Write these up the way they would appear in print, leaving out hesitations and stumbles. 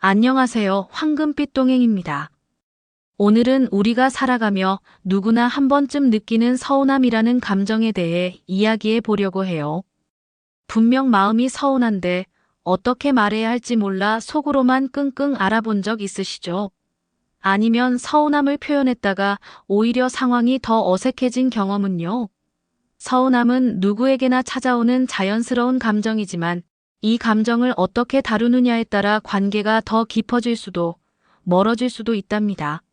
안녕하세요. 황금빛 동행입니다. 오늘은 우리가 살아가며 누구나 한 번쯤 느끼는 서운함이라는 감정에 대해 이야기해 보려고 해요. 분명 마음이 서운한데 어떻게 말해야 할지 몰라 속으로만 끙끙 앓아본 적 있으시죠? 아니면 서운함을 표현했다가 오히려 상황이 더 어색해진 경험은요? 서운함은 누구에게나 찾아오는 자연스러운 감정이지만 이 감정을 어떻게 다루느냐에 따라 관계가 더 깊어질 수도 멀어질 수도 있답니다.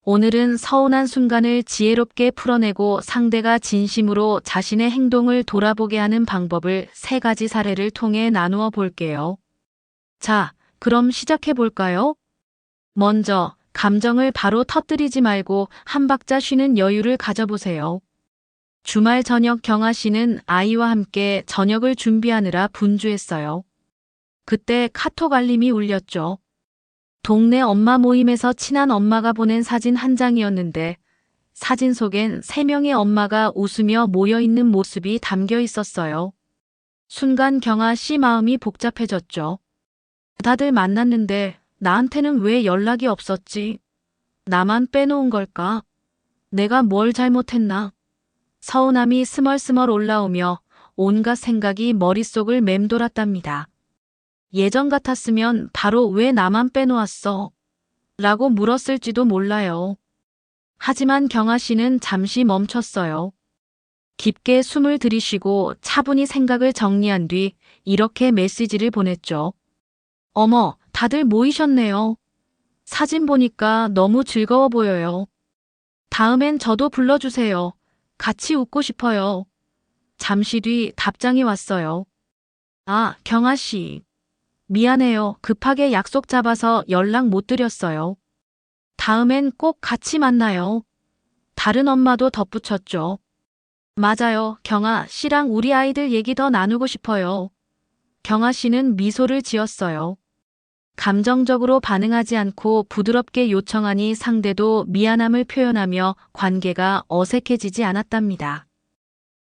오늘은 서운한 순간을 지혜롭게 풀어내고 상대가 진심으로 자신의 행동을 돌아보게 하는 방법을 3가지 사례를 통해 나누어 볼게요. 자, 그럼 시작해 볼까요? 먼저, 감정을 바로 터뜨리지 말고 한 박자 쉬는 여유를 가져보세요. 주말 저녁 경아 씨는 아이와 함께 저녁을 준비하느라 분주했어요. 그때 카톡 알림이 울렸죠. 동네 엄마 모임에서 친한 엄마가 보낸 사진 한 장이었는데 사진 속엔 3명의 엄마가 웃으며 모여있는 모습이 담겨 있었어요. 순간 경아 씨 마음이 복잡해졌죠. 다들 만났는데 나한테는 왜 연락이 없었지? 나만 빼놓은 걸까? 내가 뭘 잘못했나? 서운함이 스멀스멀 올라오며 온갖 생각이 머릿속을 맴돌았답니다. 예전 같았으면 바로 왜 나만 빼놓았어? 라고 물었을지도 몰라요. 하지만 경아 씨는 잠시 멈췄어요. 깊게 숨을 들이쉬고 차분히 생각을 정리한 뒤 이렇게 메시지를 보냈죠. 어머, 다들 모이셨네요. 사진 보니까 너무 즐거워 보여요. 다음엔 저도 불러주세요. 같이 웃고 싶어요. 잠시 뒤 답장이 왔어요. 아, 경아 씨. 미안해요. 급하게 약속 잡아서 연락 못 드렸어요. 다음엔 꼭 같이 만나요. 다른 엄마도 덧붙였죠. 맞아요. 경아 씨랑 우리 아이들 얘기 더 나누고 싶어요. 경아 씨는 미소를 지었어요. 감정적으로 반응하지 않고 부드럽게 요청하니 상대도 미안함을 표현하며 관계가 어색해지지 않았답니다.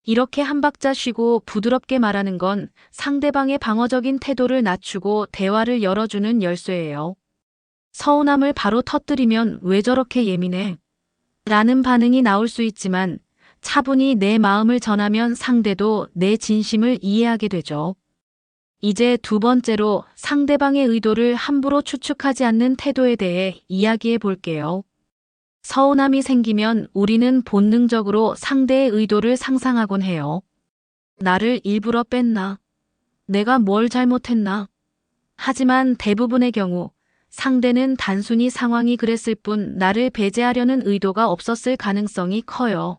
이렇게 한 박자 쉬고 부드럽게 말하는 건 상대방의 방어적인 태도를 낮추고 대화를 열어주는 열쇠예요. 서운함을 바로 터뜨리면 왜 저렇게 예민해? 라는 반응이 나올 수 있지만 차분히 내 마음을 전하면 상대도 내 진심을 이해하게 되죠. 이제 2번째로 상대방의 의도를 함부로 추측하지 않는 태도에 대해 이야기해 볼게요. 서운함이 생기면 우리는 본능적으로 상대의 의도를 상상하곤 해요. 나를 일부러 뺐나? 내가 뭘 잘못했나? 하지만 대부분의 경우 상대는 단순히 상황이 그랬을 뿐 나를 배제하려는 의도가 없었을 가능성이 커요.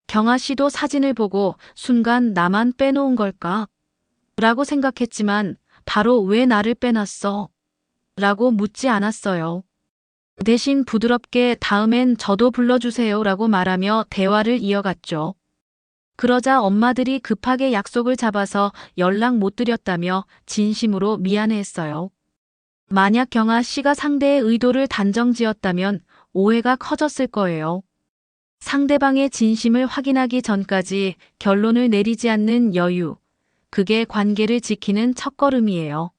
경아 씨도 사진을 보고 순간 나만 빼놓은 걸까? 라고 생각했지만 바로 왜 나를 빼놨어? 라고 묻지 않았어요. 대신 부드럽게 다음엔 저도 불러주세요 라고 말하며 대화를 이어갔죠. 그러자 엄마들이 급하게 약속을 잡아서 연락 못 드렸다며 진심으로 미안해했어요. 만약 경아 씨가 상대의 의도를 단정지었다면 오해가 커졌을 거예요. 상대방의 진심을 확인하기 전까지 결론을 내리지 않는 여유. 그게 관계를 지키는 첫걸음이에요.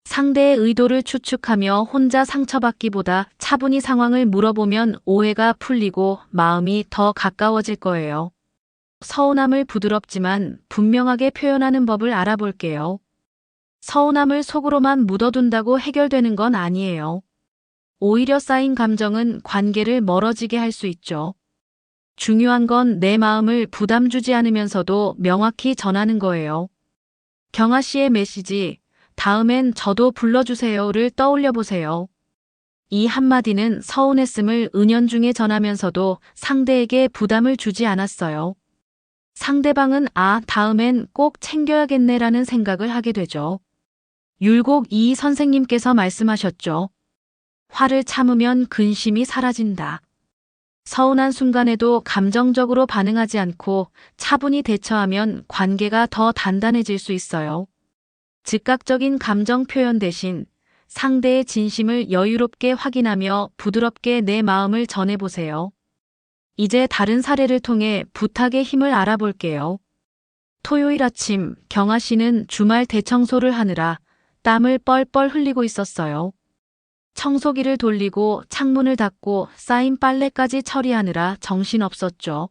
상대의 의도를 추측하며 혼자 상처받기보다 차분히 상황을 물어보면 오해가 풀리고 마음이 더 가까워질 거예요. 서운함을 부드럽지만 분명하게 표현하는 법을 알아볼게요. 서운함을 속으로만 묻어둔다고 해결되는 건 아니에요. 오히려 쌓인 감정은 관계를 멀어지게 할 수 있죠. 중요한 건 내 마음을 부담 주지 않으면서도 명확히 전하는 거예요. 경아 씨의 메시지, 다음엔 저도 불러주세요를 떠올려 보세요. 이 한마디는 서운했음을 은연중에 전하면서도 상대에게 부담을 주지 않았어요. 상대방은 다음엔 꼭 챙겨야겠네라는 생각을 하게 되죠. 율곡 이 선생님께서 말씀하셨죠. 화를 참으면 근심이 사라진다. 서운한 순간에도 감정적으로 반응하지 않고 차분히 대처하면 관계가 더 단단해질 수 있어요. 즉각적인 감정 표현 대신 상대의 진심을 여유롭게 확인하며 부드럽게 내 마음을 전해보세요. 이제 다른 사례를 통해 부탁의 힘을 알아볼게요. 토요일 아침 경아 씨는 주말 대청소를 하느라 땀을 뻘뻘 흘리고 있었어요. 청소기를 돌리고 창문을 닫고 쌓인 빨래까지 처리하느라 정신없었죠.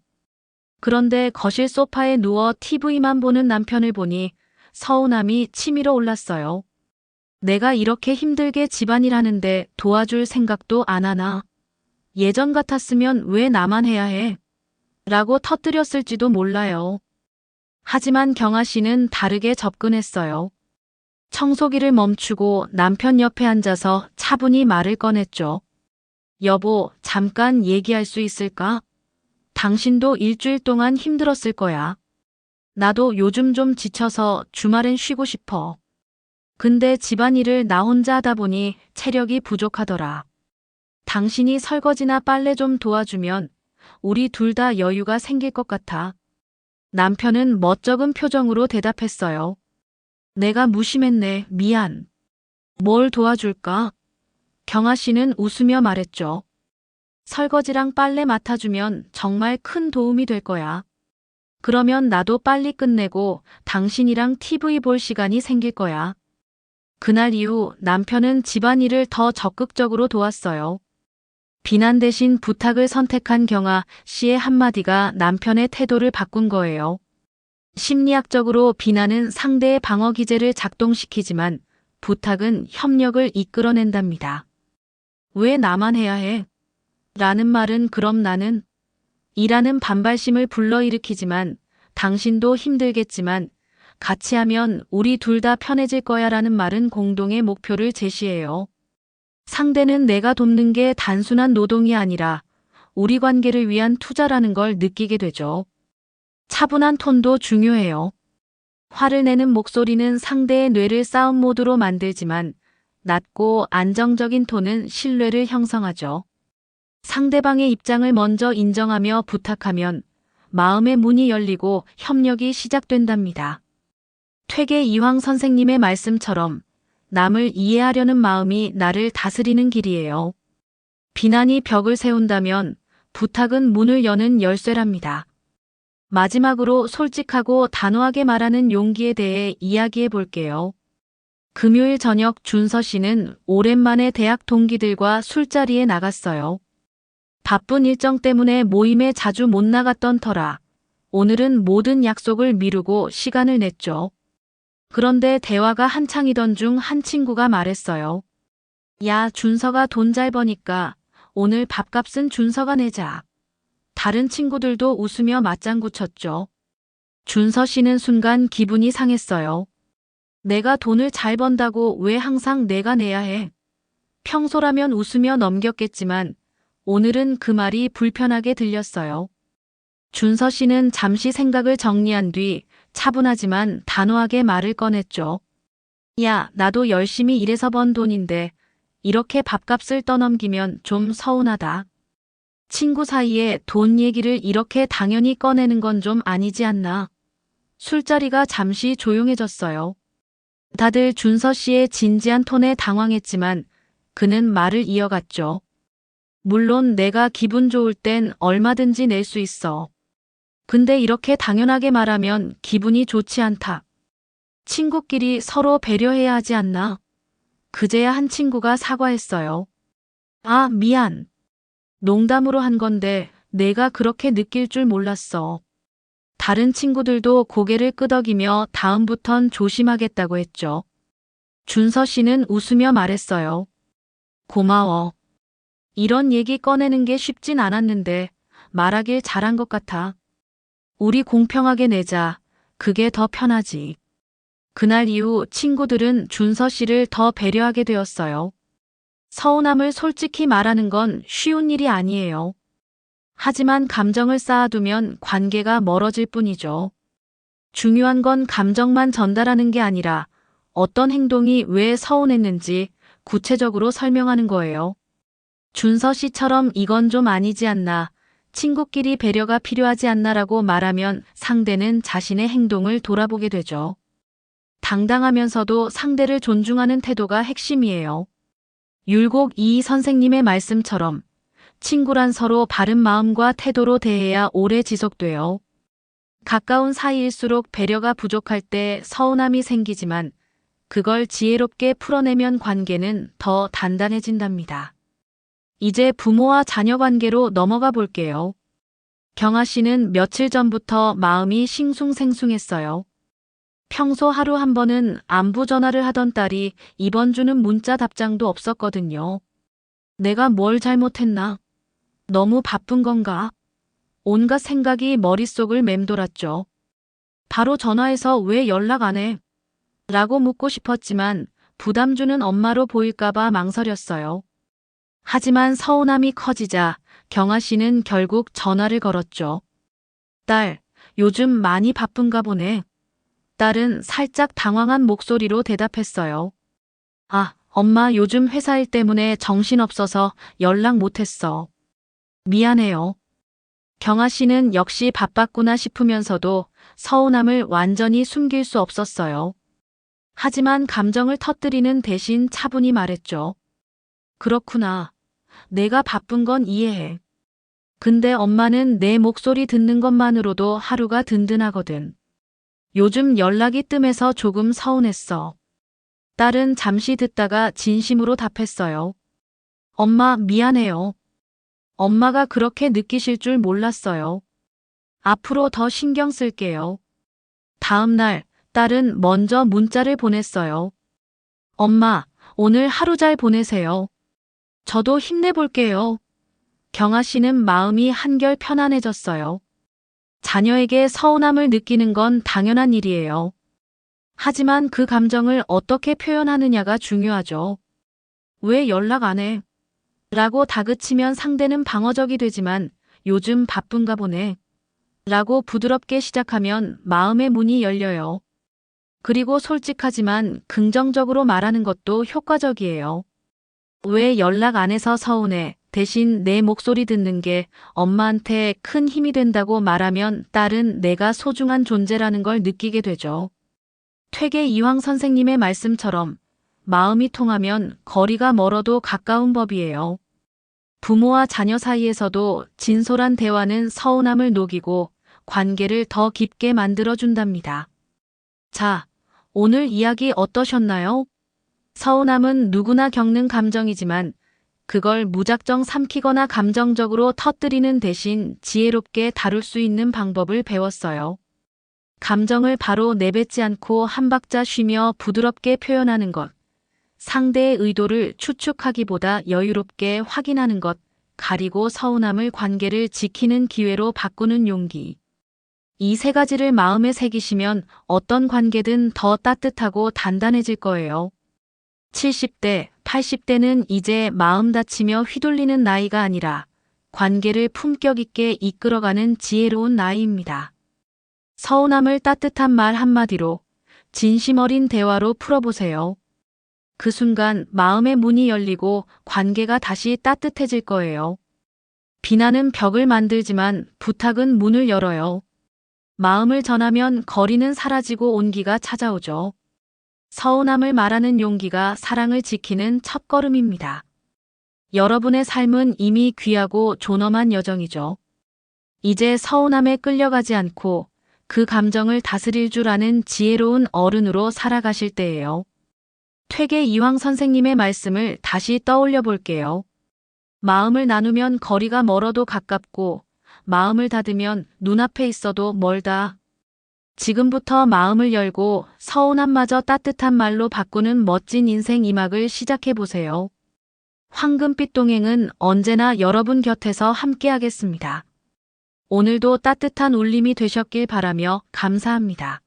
그런데 거실 소파에 누워 TV만 보는 남편을 보니 서운함이 치밀어 올랐어요. 내가 이렇게 힘들게 집안일 하는데 도와줄 생각도 안 하나? 예전 같았으면 왜 나만 해야 해? 라고 터뜨렸을지도 몰라요. 하지만 경아 씨는 다르게 접근했어요. 청소기를 멈추고 남편 옆에 앉아서 차분히 말을 꺼냈죠. 여보, 잠깐 얘기할 수 있을까? 당신도 일주일 동안 힘들었을 거야. 나도 요즘 좀 지쳐서 주말엔 쉬고 싶어. 근데 집안일을 나 혼자 하다 보니 체력이 부족하더라. 당신이 설거지나 빨래 좀 도와주면 우리 둘 다 여유가 생길 것 같아. 남편은 멋쩍은 표정으로 대답했어요. 내가 무심했네. 미안. 뭘 도와줄까? 경아 씨는 웃으며 말했죠. 설거지랑 빨래 맡아주면 정말 큰 도움이 될 거야. 그러면 나도 빨리 끝내고 당신이랑 TV 볼 시간이 생길 거야. 그날 이후 남편은 집안일을 더 적극적으로 도왔어요. 비난 대신 부탁을 선택한 경아 씨의 한마디가 남편의 태도를 바꾼 거예요. 심리학적으로 비난은 상대의 방어 기제를 작동시키지만 부탁은 협력을 이끌어낸답니다. 왜 나만 해야 해? 라는 말은 그럼 나는? 이라는 반발심을 불러일으키지만 당신도 힘들겠지만 같이 하면 우리 둘 다 편해질 거야 라는 말은 공동의 목표를 제시해요. 상대는 내가 돕는 게 단순한 노동이 아니라 우리 관계를 위한 투자라는 걸 느끼게 되죠. 차분한 톤도 중요해요. 화를 내는 목소리는 상대의 뇌를 싸움 모드로 만들지만 낮고 안정적인 톤은 신뢰를 형성하죠. 상대방의 입장을 먼저 인정하며 부탁하면 마음의 문이 열리고 협력이 시작된답니다. 퇴계 이황 선생님의 말씀처럼 남을 이해하려는 마음이 나를 다스리는 길이에요. 비난이 벽을 세운다면 부탁은 문을 여는 열쇠랍니다. 마지막으로 솔직하고 단호하게 말하는 용기에 대해 이야기해 볼게요. 금요일 저녁 준서 씨는 오랜만에 대학 동기들과 술자리에 나갔어요. 바쁜 일정 때문에 모임에 자주 못 나갔던 터라 오늘은 모든 약속을 미루고 시간을 냈죠. 그런데 대화가 한창이던 중 한 친구가 말했어요. 야, 준서가 돈 잘 버니까 오늘 밥값은 준서가 내자. 다른 친구들도 웃으며 맞장구 쳤죠. 준서 씨는 순간 기분이 상했어요. 내가 돈을 잘 번다고 왜 항상 내가 내야 해? 평소라면 웃으며 넘겼겠지만 오늘은 그 말이 불편하게 들렸어요. 준서 씨는 잠시 생각을 정리한 뒤 차분하지만 단호하게 말을 꺼냈죠. 야, 나도 열심히 일해서 번 돈인데 이렇게 밥값을 떠넘기면 좀 서운하다. 친구 사이에 돈 얘기를 이렇게 당연히 꺼내는 건 좀 아니지 않나. 술자리가 잠시 조용해졌어요. 다들 준서 씨의 진지한 톤에 당황했지만 그는 말을 이어갔죠. 물론 내가 기분 좋을 땐 얼마든지 낼 수 있어. 근데 이렇게 당연하게 말하면 기분이 좋지 않다. 친구끼리 서로 배려해야 하지 않나? 그제야 한 친구가 사과했어요. 아, 미안. 농담으로 한 건데 내가 그렇게 느낄 줄 몰랐어. 다른 친구들도 고개를 끄덕이며 다음부턴 조심하겠다고 했죠. 준서 씨는 웃으며 말했어요. 고마워. 이런 얘기 꺼내는 게 쉽진 않았는데 말하길 잘한 것 같아. 우리 공평하게 내자. 그게 더 편하지. 그날 이후 친구들은 준서 씨를 더 배려하게 되었어요. 서운함을 솔직히 말하는 건 쉬운 일이 아니에요. 하지만 감정을 쌓아두면 관계가 멀어질 뿐이죠. 중요한 건 감정만 전달하는 게 아니라 어떤 행동이 왜 서운했는지 구체적으로 설명하는 거예요. 준서 씨처럼 이건 좀 아니지 않나, 친구끼리 배려가 필요하지 않나라고 말하면 상대는 자신의 행동을 돌아보게 되죠. 당당하면서도 상대를 존중하는 태도가 핵심이에요. 율곡 이희 선생님의 말씀처럼 친구란 서로 바른 마음과 태도로 대해야 오래 지속돼요. 가까운 사이일수록 배려가 부족할 때 서운함이 생기지만 그걸 지혜롭게 풀어내면 관계는 더 단단해진답니다. 이제 부모와 자녀 관계로 넘어가 볼게요. 경아 씨는 며칠 전부터 마음이 싱숭생숭했어요. 평소 하루 한 번은 안부 전화를 하던 딸이 이번 주는 문자 답장도 없었거든요. 내가 뭘 잘못했나? 너무 바쁜 건가? 온갖 생각이 머릿속을 맴돌았죠. 바로 전화해서 왜 연락 안 해? 라고 묻고 싶었지만 부담 주는 엄마로 보일까봐 망설였어요. 하지만 서운함이 커지자 경아 씨는 결국 전화를 걸었죠. 딸, 요즘 많이 바쁜가 보네. 딸은 살짝 당황한 목소리로 대답했어요. 아, 엄마 요즘 회사 일 때문에 정신없어서 연락 못했어. 미안해요. 경아 씨는 역시 바빴구나 싶으면서도 서운함을 완전히 숨길 수 없었어요. 하지만 감정을 터뜨리는 대신 차분히 말했죠. 그렇구나. 내가 바쁜 건 이해해. 근데 엄마는 내 목소리 듣는 것만으로도 하루가 든든하거든. 요즘 연락이 뜸해서 조금 서운했어. 딸은 잠시 듣다가 진심으로 답했어요. 엄마 미안해요. 엄마가 그렇게 느끼실 줄 몰랐어요. 앞으로 더 신경 쓸게요. 다음 날 딸은 먼저 문자를 보냈어요. 엄마, 오늘 하루 잘 보내세요. 저도 힘내볼게요. 경아 씨는 마음이 한결 편안해졌어요. 자녀에게 서운함을 느끼는 건 당연한 일이에요. 하지만 그 감정을 어떻게 표현하느냐가 중요하죠. 왜 연락 안 해? 라고 다그치면 상대는 방어적이 되지만 요즘 바쁜가 보네. 라고 부드럽게 시작하면 마음의 문이 열려요. 그리고 솔직하지만 긍정적으로 말하는 것도 효과적이에요. 왜 연락 안 해서 서운해? 대신 내 목소리 듣는 게 엄마한테 큰 힘이 된다고 말하면 딸은 내가 소중한 존재라는 걸 느끼게 되죠. 퇴계 이황 선생님의 말씀처럼 마음이 통하면 거리가 멀어도 가까운 법이에요. 부모와 자녀 사이에서도 진솔한 대화는 서운함을 녹이고 관계를 더 깊게 만들어준답니다. 자, 오늘 이야기 어떠셨나요? 서운함은 누구나 겪는 감정이지만 그걸 무작정 삼키거나 감정적으로 터뜨리는 대신 지혜롭게 다룰 수 있는 방법을 배웠어요. 감정을 바로 내뱉지 않고 한 박자 쉬며 부드럽게 표현하는 것, 상대의 의도를 추측하기보다 여유롭게 확인하는 것, 가리고 서운함을 관계를 지키는 기회로 바꾸는 용기. 이 세 가지를 마음에 새기시면 어떤 관계든 더 따뜻하고 단단해질 거예요. 70대, 80대는 이제 마음 다치며 휘둘리는 나이가 아니라 관계를 품격 있게 이끌어가는 지혜로운 나이입니다. 서운함을 따뜻한 말 한마디로, 진심 어린 대화로 풀어보세요. 그 순간 마음의 문이 열리고 관계가 다시 따뜻해질 거예요. 비난은 벽을 만들지만 부탁은 문을 열어요. 마음을 전하면 거리는 사라지고 온기가 찾아오죠. 서운함을 말하는 용기가 사랑을 지키는 첫걸음입니다. 여러분의 삶은 이미 귀하고 존엄한 여정이죠. 이제 서운함에 끌려가지 않고 그 감정을 다스릴 줄 아는 지혜로운 어른으로 살아가실 때예요. 퇴계 이황 선생님의 말씀을 다시 떠올려 볼게요. 마음을 나누면 거리가 멀어도 가깝고 마음을 닫으면 눈앞에 있어도 멀다. 지금부터 마음을 열고 서운함마저 따뜻한 말로 바꾸는 멋진 인생 2막을 시작해 보세요. 황금빛 동행은 언제나 여러분 곁에서 함께하겠습니다. 오늘도 따뜻한 울림이 되셨길 바라며 감사합니다.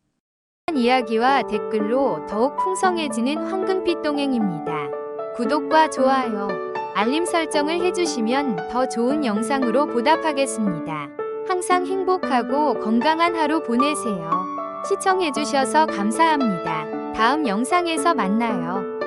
이야기와 댓글로 더욱 풍성해지는 황금빛 동행입니다. 구독과 좋아요, 알림 설정을 해주시면 더 좋은 영상으로 보답하겠습니다. 항상 행복하고 건강한 하루 보내세요. 시청해주셔서 감사합니다. 다음 영상에서 만나요.